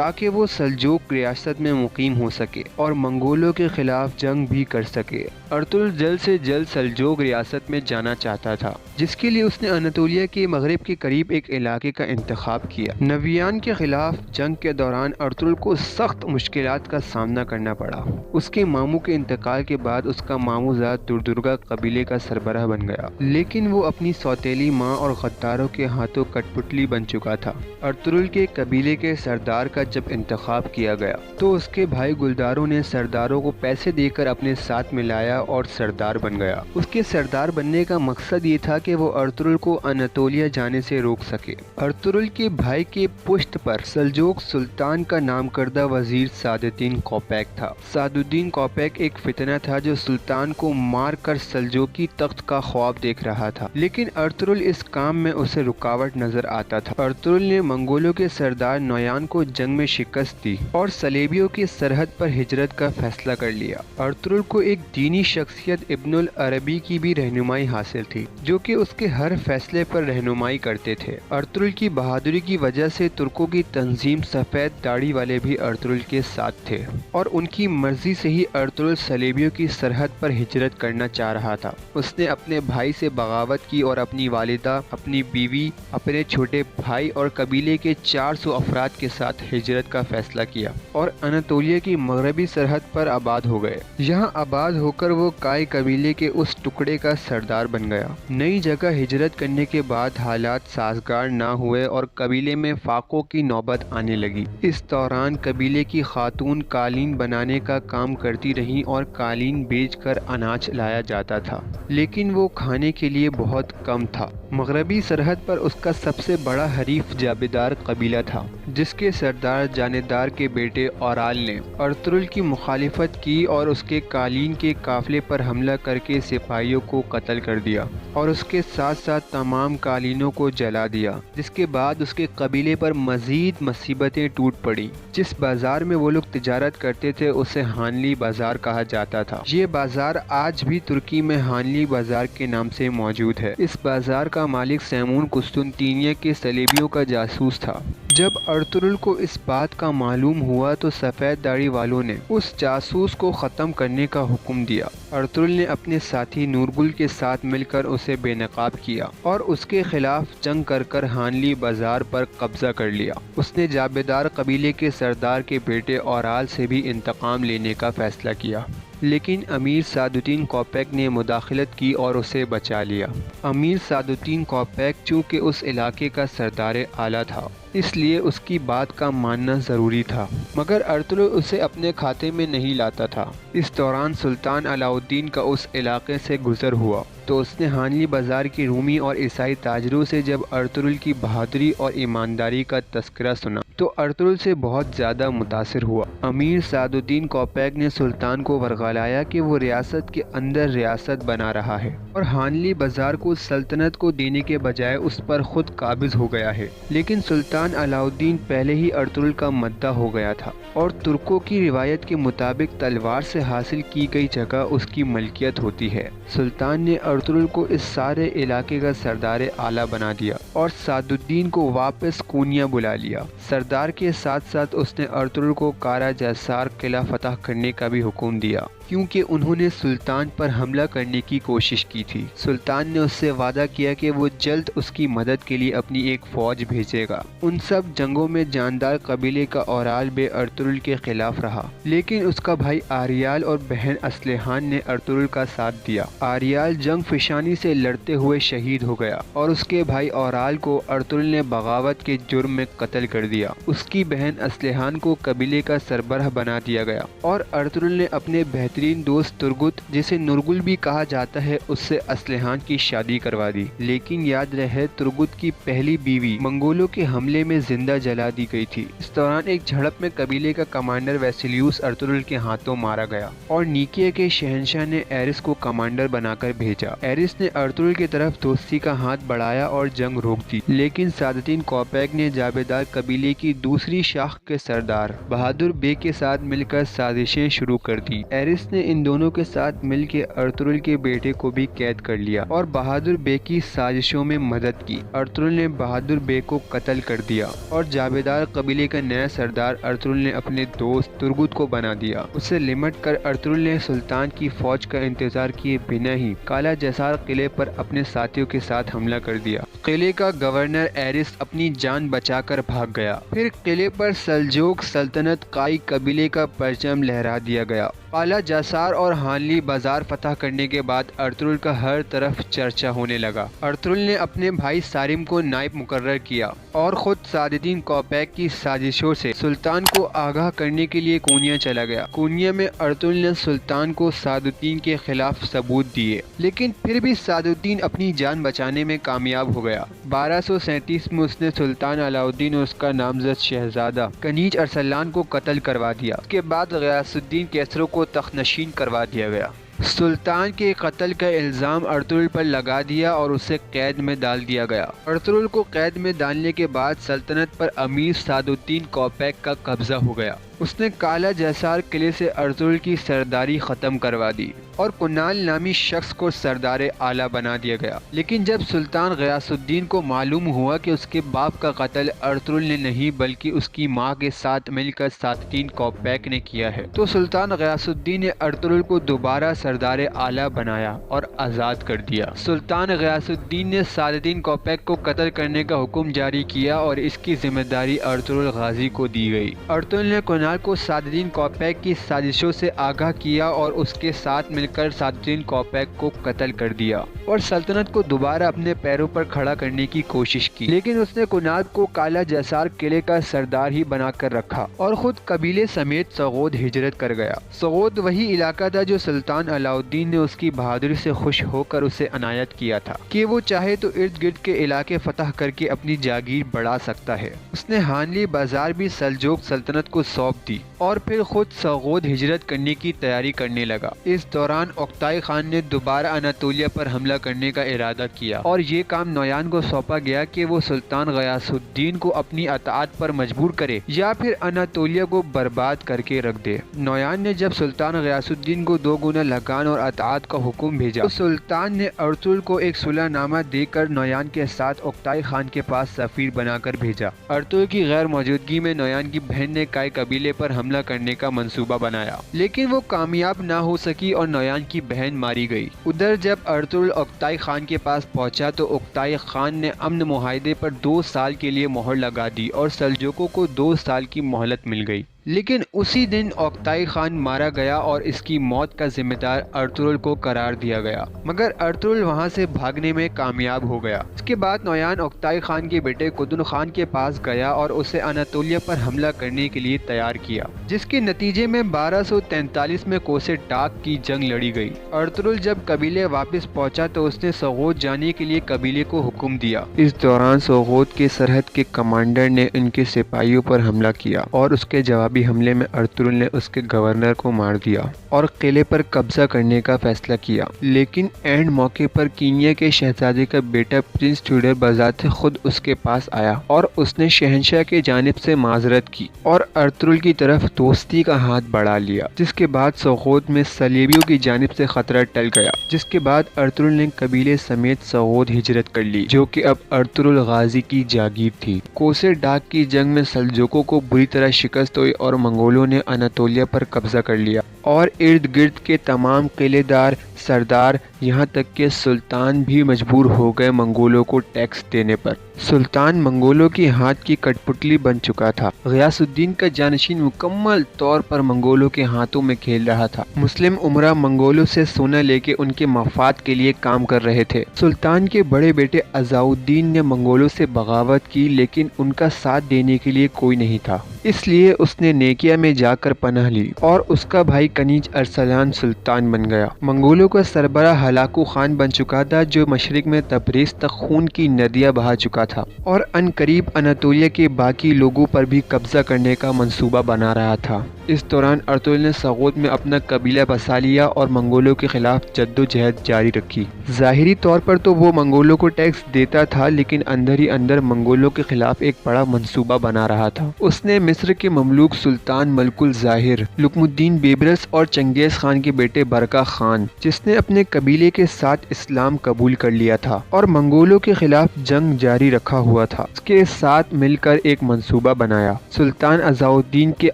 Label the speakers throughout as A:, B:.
A: تاکہ وہ سلجوق ریاست میں مقیم ہو سکے اور منگولوں کے خلاف جنگ بھی کر سکے۔ ارطغرل جلد سے جلد سلجوق ریاست میں جانا چاہتا تھا، جس کے لیے اس نے اناطولیہ کے مغرب کے قریب ایک علاقے کا انتخاب کیا۔ نویان کے خلاف جنگ کے دوران ارطغرل کو سخت مشکلات کا سامنا کرنا پڑا۔ اس کے ماموں کے انتقال کے بعد اس کا ماموں زاد دردرگا قبیلے کا سربراہ بن گیا، لیکن وہ اپنی سوتیلی ماں اور غداروں کے ہاتھوں کٹ پتلی بن چکا تھا۔ ارطغرل کے قبیلے کے سردار کا جب انتخاب کیا گیا تو اس کے بھائی گلدارو نے سرداروں کو پیسے دے کر اپنے ساتھ ملایا اور سردار بن گیا۔ اس کے سردار بننے کا مقصد یہ تھا کہ وہ ارطغرل کو اناطولیہ جانے سے روک سکے۔ ارطغرل کے بھائی کے پشت پر سلجوق سلطان کا نام کردہ وزیر سعد الدین کوپیک تھا۔ سعد الدین کوپیک ایک فتنہ تھا جو سلطان کو مار کر سلجوقی تخت کا خواب دیکھ رہا تھا، لیکن ارطغرل اس کام میں اسے رکاوٹ نظر آتا تھا۔ ارطغرل نے منگولوں کے سردار نویان کو جنگ میں شکست دی اور صلیبیوں کی سرحد پر ہجرت کا فیصلہ کر لیا۔ ارطغرل کو ایک دینی شخصیت ابن العربی کی بھی رہنمائی حاصل تھی، جو کہ اس کے ہر فیصلے پر رہنمائی کرتے تھے۔ ارطغرل کی بہادری کی وجہ سے ترکوں کی تنظیم سفید داڑھی والے بھی ارطغرل کے ساتھ تھے، اور ان کی مرضی سے ہی ارطغرل صلیبیوں کی سرحد پر ہجرت کرنا چاہ رہا تھا۔ اس نے اپنے بھائی سے بغاوت کی اور اپنی والدہ، اپنی بیوی، اپنے چھوٹے بھائی اور قبیلے کے 400 افراد کے ساتھ ہجرت کا فیصلہ کیا اور اناطولیہ کی مغربی سرحد پر آباد ہو گئے۔ یہاں آباد ہو کر وہ کائی قبیلے کے اس ٹکڑے کا سردار بن گیا۔ نئی جگہ ہجرت کرنے کے بعد حالات سازگار نہ ہوئے اور قبیلے میں فاقوں کی نوبت آنے لگی۔ اس دوران قبیلے کی خاتون قالین بنانے کا کام کرتی رہیں اور قالین بیچ کر اناج لایا جاتا تھا، لیکن وہ کھانے کے لیے بہت کم تھا۔ مغربی سرحد پر اس کا سب سے بڑا حریف جابدار قبیلہ تھا، جس کے سردار جاندار کے بیٹے اورال نے ارطغرل کی مخالفت کی اور اس کے قالین کے قافلے پر حملہ کر کے سپاہیوں کو قتل کر دیا اور اس کے ساتھ ساتھ تمام قالینوں کو جلا دیا، جس کے بعد اس کے قبیلے پر مزید مصیبتیں ٹوٹ پڑیں۔ جس بازار میں وہ لوگ تجارت کرتے تھے اسے ہانلی بازار کہا جاتا تھا۔ یہ بازار آج بھی ترکی میں ہانلی بازار کے نام سے موجود ہے۔ اس بازار کا مالک سیمون قسطنطینیہ کے صلیبیوں کا جاسوس تھا۔ جب ارطغرل کو اس بات کا معلوم ہوا تو سفید داڑھی والوں نے اس جاسوس کو ختم کرنے کا حکم دیا۔ ارطغرل نے اپنے ساتھی نورگل کے ساتھ مل کر اسے بے نقاب کیا اور اس کے خلاف جنگ کر کر ہانلی بازار پر قبضہ کر لیا۔ اس نے جابدار قبیلے کے سردار کے بیٹے اورال سے بھی انتقام لینے کا فیصلہ کیا، لیکن امیر سعد الدین کوپیک نے مداخلت کی اور اسے بچا لیا۔ امیر سعد الدین کوپیک چونکہ اس علاقے کا سردار اعلیٰ تھا، اس لیے اس کی بات کا ماننا ضروری تھا، مگر ارطغرل اسے اپنے کھاتے میں نہیں لاتا تھا۔ اس دوران سلطان علاء الدین کا اس علاقے سے گزر ہوا تو اس نے ہانلی بازار کی رومی اور عیسائی تاجروں سے جب ارطغرل کی بہادری اور ایمانداری کا تذکرہ سنا تو ارطغرل سے بہت زیادہ متاثر ہوا۔ امیر سعد الدین کوپیک نے سلطان کو ورغلایا کہ وہ ریاست کے اندر ریاست بنا رہا ہے اور ہانلی بازار کو سلطنت کو دینے کے بجائے اس پر خود قابض ہو گیا ہے، لیکن سلطان علاء الدین پہلے ہی ارطغرل کا مداح ہو گیا تھا اور ترکوں کی روایت کے مطابق تلوار سے حاصل کی گئی جگہ اس کی ملکیت ہوتی ہے۔ سلطان نے ارطغرل کو اس سارے علاقے کا سردار اعلیٰ بنا دیا اور سعد الدین کو واپس کونیا بلا لیا۔ سردار کے ساتھ ساتھ اس نے ارطغرل کو کارا جیسار قلعہ فتح کرنے کا بھی حکم دیا، کیونکہ انہوں نے سلطان پر حملہ کرنے کی کوشش کی تھی۔ سلطان نے اس سے وعدہ کیا کہ وہ جلد اس کی مدد کے لیے اپنی ایک فوج بھیجے گا۔ ان سب جنگوں میں جاندار قبیلے کا اورال بے ارطغرل کے خلاف رہا، لیکن اس کا بھائی آریال اور بہن اسلحان نے ارطغرل کا ساتھ دیا۔ آریال جنگ فشانی سے لڑتے ہوئے شہید ہو گیا اور اس کے بھائی اورال کو ارطغرل نے بغاوت کے جرم میں قتل کر دیا۔ اس کی بہن اسلحان کو قبیلے کا سربراہ بنا دیا گیا اور ارطغرل نے اپنے بہترین دوست ترگت، جسے نورگل بھی کہا جاتا ہے، اس سے اسلحان کی شادی کروا دی۔ لیکن یاد رہے ترگت کی پہلی بیوی منگولوں کے حملے میں زندہ جلا دی گئی تھی۔ اس دوران ایک جھڑپ میں قبیلے کا کمانڈر ویسیلیوس ارطغرل کے ہاتھوں مارا گیا اور نیکیا کے شہنشاہ نے ایرس کو کمانڈر بنا کر بھیجا۔ ایرس نے ارطغرل کی طرف دوستی کا ہاتھ بڑھایا اور جنگ روک دی، لیکن سعد الدین کوپیک نے جابدار قبیلے کی کی دوسری شاخ کے سردار بہادر بے کے ساتھ مل کر سازشیں شروع کر دی۔ ایرس نے ان دونوں کے ساتھ مل کے ارطغرل کے بیٹے کو بھی قید کر لیا اور بہادر بے کی سازشوں میں مدد کی۔ ارطغرل نے بہادر بے کو قتل کر دیا اور جاویدار قبیلے کا نیا سردار ارطغرل نے اپنے دوست ترگت کو بنا دیا۔ اسے لمٹ کر ارطغرل نے سلطان کی فوج کا انتظار کیے بنا ہی کالا جسار قلعے پر اپنے ساتھیوں کے ساتھ حملہ کر دیا۔ قلعے کا گورنر ایرس اپنی جان بچا کر بھاگ گیا۔ پھر قلعے پر سلجوق سلطنت قائی قبیلے کا پرچم لہرا دیا گیا۔ کالا جسار اور ہانلی بازار فتح کرنے کے بعد ارطغرل کا ہر طرف چرچا ہونے لگا۔ ارطغرل نے اپنے بھائی سارم کو نائب مقرر کیا اور خود سعد الدین کوپیک کی سازشوں سے سلطان کو آگاہ کرنے کے لیے کونیا چلا گیا۔ کونیا میں ارطغرل نے سلطان کو سعد الدین کے خلاف ثبوت دیے، لیکن پھر بھی سعد الدین اپنی جان بچانے میں کامیاب ہو گیا۔ 1237 میں اس نے سلطان علاء الدین اور اس کا نامزد شہزادہ کنیج ارسلان کو قتل کروا دیا۔ اس کے بعد غیاث الدین کیسرو کو تخت نشین کروا دیا گیا۔ سلطان کے قتل کا الزام ارطغرل پر لگا دیا اور اسے قید میں ڈال دیا گیا۔ ارطغرل کو قید میں ڈالنے کے بعد سلطنت پر امیر سعد الدین کوپیک کا قبضہ ہو گیا۔ اس نے کالا جسار قلعے سے ارطغرل کی سرداری ختم کروا دی اور کنال نامی شخص کو سردار اعلیٰ بنا دیا گیا۔ لیکن جب سلطان غیاث الدین کو معلوم ہوا کہ اس کے باپ کا قتل ارطغرل نے نہیں بلکہ اس کی ماں کے ساتھ مل کر سعد الدین کوپیک نے کیا ہے، تو سلطان غیاث الدین نے ارطغرل کو دوبارہ سردار اعلیٰ بنایا اور آزاد کر دیا۔ سلطان غیاث الدین نے سعد الدین کوپیک کو قتل کرنے کا حکم جاری کیا اور اس کی ذمہ داری ارطغرل غازی کو دی گئی۔ ارطغرل نے کنال کو سعد الدین کوپیک کی سازشوں سے آگاہ کیا اور اس کے ساتھ مل کر سعد الدین کوپیک کو قتل کر دیا اور سلطنت کو دوبارہ اپنے پیروں پر کھڑا کرنے کی کوشش کی، لیکن اس نے کنال کو کالا جسار قلعے کا سردار ہی بنا کر رکھا اور خود قبیلے سمیت سغود ہجرت کر گیا۔ سغود وہی علاقہ تھا جو سلطان علاء الدین نے اس کی بہادری سے خوش ہو کر اسے عنایت کیا تھا کہ وہ چاہے تو ارد گرد کے علاقے فتح کر کے اپنی جاگیر بڑھا سکتا ہے۔ اس نے ہانلی بازار بھی سلجوق سلطنت کو سونپ دی اور پھر خود سغود ہجرت کرنے کی تیاری کرنے لگا۔ اس دوران اوکتائے خان نے دوبارہ اناطولیہ پر حملہ کرنے کا ارادہ کیا اور یہ کام نویان کو سونپا گیا کہ وہ سلطان غیاث الدین کو اپنی اطاعت پر مجبور کرے یا پھر اناطولیہ کو برباد کر کے رکھ دے۔ نویان نے جب سلطان غیاث الدین کو 2 گنا لگان اور اطاعت کا حکم بھیجا تو سلطان نے ارطغرل کو ایک صلح نامہ دے کر نویان کے ساتھ اوکتائے خان کے پاس سفیر بنا کر بھیجا۔ ارطغرل کی غیر موجودگی میں نویان کی بہن نے کائی قبیلے پر حملہ کرنے کا منصوبہ بنایا، لیکن وہ کامیاب نہ ہو سکی اور نویان کی بہن ماری گئی۔ ادھر جب ارطغرل اوکتائے خان کے پاس پہنچا تو اوکتائے خان نے امن معاہدے پر 2 سال کے لیے مہر لگا دی اور سلجوقوں کو 2 سال کی مہلت مل گئی، لیکن اسی دن اوکتائے خان مارا گیا اور اس کی موت کا ذمہ دار ارطغرل کو قرار دیا گیا، مگر ارطغرل وہاں سے بھاگنے میں کامیاب ہو گیا۔ اس کے بعد نویان اوکتائے خان کے بیٹے قدن خان کے پاس گیا اور اسے اناطولیہ پر حملہ کرنے کے لیے تیار کیا، جس کے نتیجے میں 1243 میں کوسے ڈاک کی جنگ لڑی گئی۔ ارطغرل جب قبیلے واپس پہنچا تو اس نے سغود جانے کے لیے قبیلے کو حکم دیا۔ اس دوران سغود کے سرحد کے کمانڈر نے ان کے سپاہیوں پر حملہ کیا اور اس کے جوابی حملے میں ارطغرل نے اس کے گورنر کو مار دیا اور قلعے پر قبضہ کرنے کا فیصلہ کیا، لیکن اینڈ موقع پر کینیا کے شہزادے کا بیٹا پرنس ٹیوڈر بذات خود اس کے پاس آیا اور اس نے شہنشاہ کی جانب سے معذرت کی اور ارطغرل کی طرف دوستی کا ہاتھ بڑھا لیا، جس کے بعد سغود میں صلیبیوں کی جانب سے خطرہ ٹل گیا، جس کے بعد ارطغرل نے قبیلے سمیت سغود ہجرت کر لی، جو کہ اب ارطغرل غازی کی جاگیر تھی۔ کوسے ڈاک کی جنگ میں سلجوقوں کو بری طرح شکست ہوئی اور منگولوں نے اناطولیہ پر قبضہ کر لیا اور ارد گرد کے تمام قلعے دار سردار یہاں تک کہ سلطان بھی مجبور ہو گئے منگولوں کو ٹیکس دینے پر۔ سلطان منگولوں کی ہاتھ کی کٹ پتلی بن چکا تھا۔ غیاث الدین کا جانشین مکمل طور پر منگولوں کے ہاتھوں میں کھیل رہا تھا۔ مسلم امراء منگولوں سے سونا لے کے ان کے مفاد کے لیے کام کر رہے تھے۔ سلطان کے بڑے بیٹے عزاء الدین نے منگولوں سے بغاوت کی، لیکن ان کا ساتھ دینے کے لیے کوئی نہیں تھا، اس لیے اس نے نیکیا میں جا کر پناہ لی اور اس کا بھائی کنیج ارسلان سلطان بن گیا۔ منگولوں کا سربراہ ہلاکو خان بن چکا تھا، جو مشرق میں تبریز تک خون کی ندیاں بہا چکا تھا اور ان قریب اناطولیہ کے باقی لوگوں پر بھی قبضہ کرنے کا منصوبہ بنا رہا تھا۔ اس دوران ارطغرل نے سغوت میں اپنا قبیلہ بسا لیا اور منگولوں کے خلاف جدوجہد جاری رکھی۔ ظاہری طور پر تو وہ منگولوں کو ٹیکس دیتا تھا، لیکن اندر ہی اندر منگولوں کے خلاف ایک بڑا منصوبہ بنا رہا تھا۔ اس نے مصر کے مملوک سلطان ملک الظاہر، لقم الدین بیبرس اور چنگیز خان کے بیٹے برقا خان، جس نے اپنے قبیلے کے ساتھ اسلام قبول کر لیا تھا اور منگولوں کے خلاف جنگ جاری رکھا ہوا تھا، اس کے ساتھ مل کر ایک منصوبہ بنایا۔ سلطان عزاء الدین کے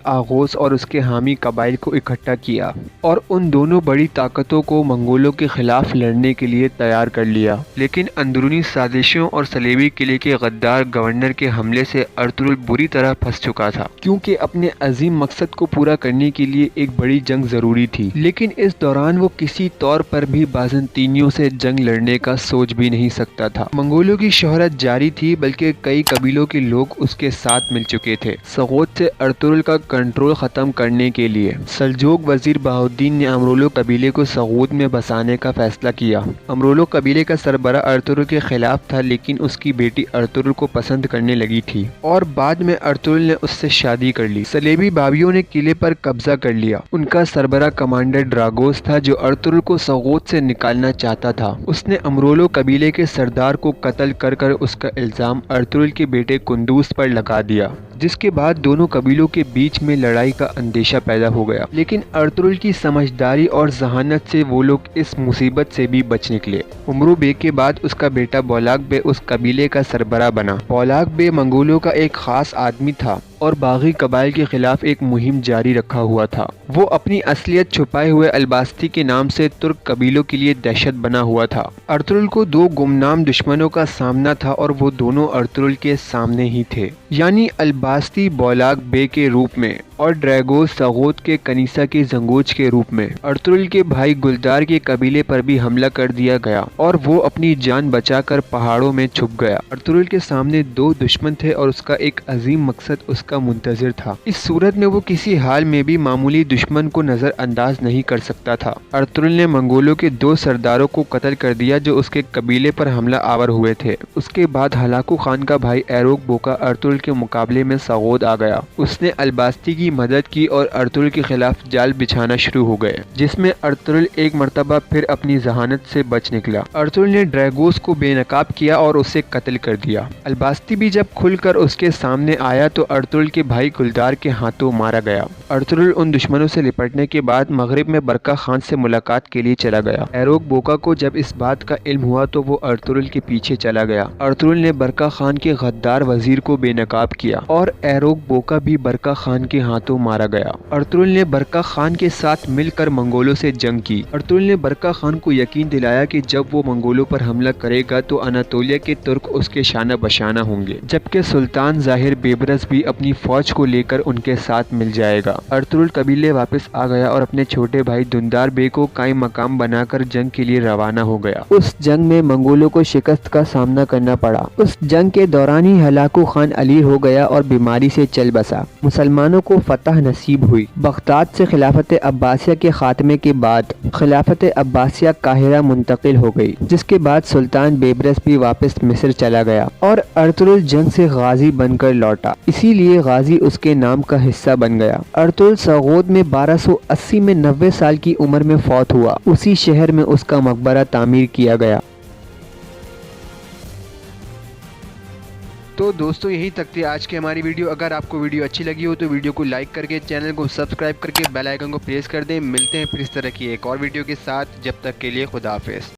A: آغوش اور اس کے حامی قبائل کو اکٹھا کیا اور ان دونوں بڑی طاقتوں کو منگولوں کے خلاف لڑنے کے لیے تیار کر لیا، لیکن اندرونی سازشوں اور صلیبی قلعے کے غدار گورنر کے حملے سے ارطغرل بری طرح پھنس چکا تھا، کیونکہ اپنے عظیم مقصد کو پورا کرنے کے لیے ایک بڑی جنگ ضروری تھی، لیکن اس دوران وہ کسی طور پر بھی بازنطینیوں سے جنگ لڑنے کا سوچ بھی نہیں سکتا تھا۔ منگولوں کی شہرت جاری تھی، بلکہ کئی قبیلوں کے لوگ اس کے ساتھ مل چکے تھے۔ سغوت سے ارطغرل کا کنٹرول ختم کرنے کے لیے سلجوق وزیر بہاؤالدین نے امرولو قبیلے کو سغوت میں بسانے کا فیصلہ کیا۔ امرولو قبیلے کا سربراہ ارطغرل کے خلاف تھا، لیکن اس کی بیٹی ارطغرل کو پسند کرنے لگی تھی اور بعد میں ارطغرل نے اس سے شادی کر لی۔ صلیبی بابیوں نے قلعے پر قبضہ کر لیا۔ ان کا سربراہ کمانڈر ڈراگوس تھا، جو ارطغرل کو سغوت سے نکالنا چاہتا تھا۔ اس نے امرولو قبیلے کے سردار کو قتل کر اس کا الزام ارطغرل کے بیٹے قندوز پر لگا دیا، جس کے بعد دونوں قبیلوں کے بیچ میں لڑائی کا اندیشہ پیدا ہو گیا، لیکن ارطغرل کی سمجھداری اور ذہانت سے وہ لوگ اس مصیبت سے بھی بچ نکلے۔ امرو بے کے بعد اس کا بیٹا بولاق بے اس قبیلے کا سربراہ بنا۔ بولاق بے منگولوں کا ایک خاص آدمی تھا اور باغی قبائل کے خلاف ایک مہم جاری رکھا ہوا تھا۔ وہ اپنی اصلیت چھپائے ہوئے الباستی کے نام سے ترک قبیلوں کے لیے دہشت بنا ہوا تھا۔ ارطغرل کو دو گمنام دشمنوں کا سامنا تھا اور وہ دونوں ارطغرل کے سامنے ہی تھے، یعنی الباستی بولاق بے کے روپ میں اور ڈریگوس سغوت کے کنیسا کے زنگوچ کے روپ میں۔ ارطغرل کے بھائی گلدار کے قبیلے پر بھی حملہ کر دیا گیا اور وہ اپنی جان بچا کر پہاڑوں میں چھپ گیا۔ ارطغرل کے سامنے دو دشمن تھے اور اس کا ایک عظیم مقصد اس کا منتظر تھا۔ اس صورت میں وہ کسی حال میں بھی معمولی دشمن کو نظر انداز نہیں کر سکتا تھا۔ ارطغرل نے منگولوں کے دو سرداروں کو قتل کر دیا جو اس کے قبیلے پر حملہ آور ہوئے تھے۔ اس کے بعد ہلاکو خان کا بھائی ایروک بوکا ارطغرل کے مقابلے میں سغوت آ گیا۔ اس نے الباستی کی مدد کی اور ارطغرل کے خلاف جال بچھانا شروع ہو گئے، جس میں ارطغرل ایک مرتبہ پھر اپنی ذہانت سے بچ نکلا۔ ارطغرل نے ڈریگوس کو بے نقاب کیا اور اسے قتل کر دیا۔ الباستی بھی جب کھل کر اس کے سامنے آیا تو ارطغرل کے بھائی گلدار کے ہاتھوں مارا گیا۔ ارطغرل ان دشمنوں سے نپٹنے کے بعد مغرب میں برقا خان سے ملاقات کے لیے چلا گیا۔ ایروک بوکا کو جب اس بات کا علم ہوا تو وہ ارطغرل کے پیچھے چلا گیا۔ ارطغرل نے برقا خان کے غدار وزیر کو بے نقاب کیا اور ایروک بوکا بھی برقا خان کے ہاتھوں مارا گیا۔ ارطغرل نے برقا خان کے ساتھ مل کر منگولوں سے جنگ کی۔ ارطغرل نے برقا خان کو یقین دلایا کہ جب وہ منگولوں پر حملہ کرے گا تو اناطولیہ کے ترک اس کے شانہ بشانہ ہوں گے، جبکہ سلطان ظاہر بیبرس بھی اپنی فوج کو لے کر ان کے ساتھ مل جائے گا۔ ارطغرل قبیلے واپس آ گیا اور اپنے چھوٹے بھائی دندار بے کو قائم مقام بنا کر جنگ کے لیے روانہ ہو گیا۔ اس جنگ میں منگولوں کو شکست کا سامنا کرنا پڑا۔ اس جنگ کے دوران ہی ہلاکو خان علی ہو گیا اور بیماری سے چل بسا۔ مسلمانوں کو فتح نصیب ہوئی۔ بغداد سے خلافت عباسیہ کے خاتمے کے بعد خلافت عباسیہ قاہرہ منتقل ہو گئی، جس کے بعد سلطان بیبرس بھی واپس مصر چلا گیا اور ارطغرل جنگ سے غازی بن کر لوٹا، اسی لیے غازی اس کے نام کا حصہ بن گیا۔ ارطغرل سغوت میں 1280 میں 90 سال کی عمر میں فوت ہوا۔ اسی شہر میں اس کا مقبرہ تعمیر کیا گیا۔ تو دوستو یہی تک تھی آج کی ہماری ویڈیو۔ اگر آپ کو ویڈیو اچھی لگی ہو تو ویڈیو کو لائک کر کے چینل کو سبسکرائب کر کے بیل آئیکن کو پریس کر دیں۔ ملتے ہیں پھر اس طرح کی ایک اور ویڈیو کے ساتھ، جب تک کے لیے خدا حافظ۔